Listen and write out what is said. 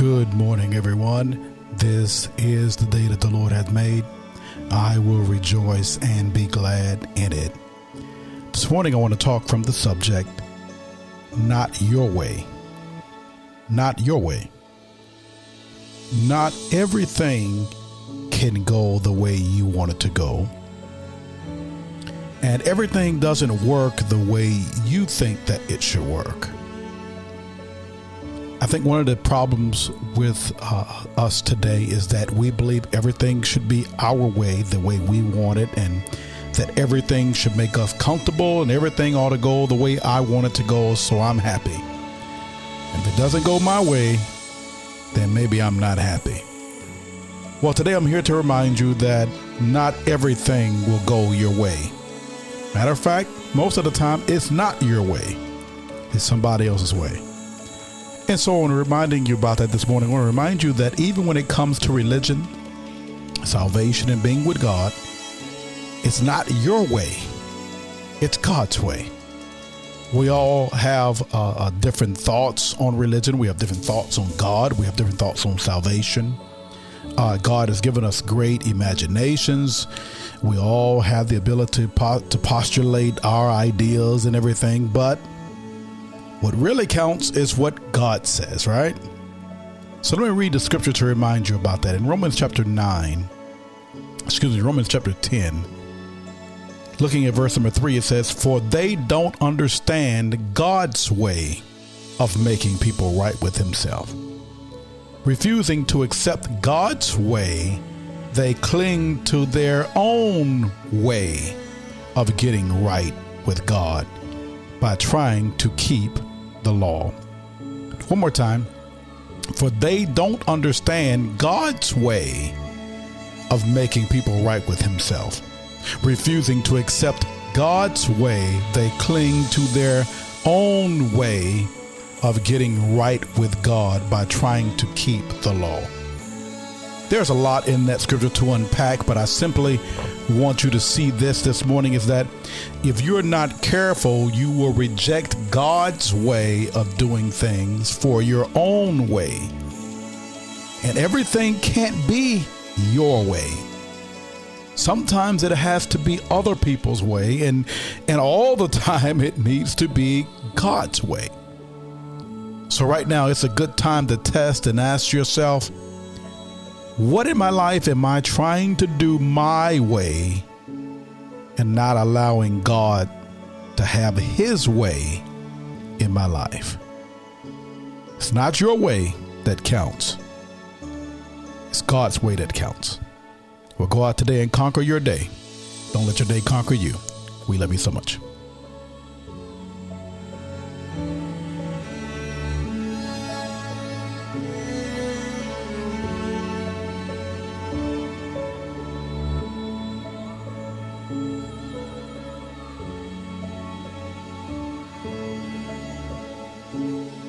Good morning, everyone. This is the day that the Lord hath made. I will rejoice and be glad in it. This morning, I want to talk from the subject, not your way. Not your way. Not everything can go the way you want it to go. And everything doesn't work the way you think that it should work. I think one of the problems with us today is that we believe everything should be our way, the way we want it, and that everything should make us comfortable and everything ought to go the way I want it to go, so I'm happy. And if it doesn't go my way, then maybe I'm not happy. Well, today I'm here to remind you that not everything will go your way. Matter of fact, most of the time it's not your way. It's somebody else's way. And so I'm reminding you about that this morning. I want to remind you that even when it comes to religion, salvation, and being with God, it's not your way. It's God's way. We all have different thoughts on religion. We have different thoughts on God. We have different thoughts on salvation. God has given us great imaginations. We all have the ability to postulate our ideas and everything, but what really counts is what God says, right? So let me read the scripture to remind you about that. In Romans chapter 10, looking at verse number 3, it says, "For they don't understand God's way of making people right with himself. Refusing to accept God's way, they cling to their own way of getting right with God by trying to keep the law." One more time. For they don't understand God's way of making people right with himself. Refusing to accept God's way, they cling to their own way of getting right with God by trying to keep the law. There's a lot in that scripture to unpack, but I simply want you to see this morning is that if you're not careful, you will reject God's way of doing things for your own way. And everything can't be your way. Sometimes it has to be other people's way, and all the time it needs to be God's way. So right now it's a good time to test and ask yourself, what in my life am I trying to do my way and not allowing God to have his way in my life? It's not your way that counts. It's God's way that counts. Well, go out today and conquer your day. Don't let your day conquer you. We love you so much. Thank you.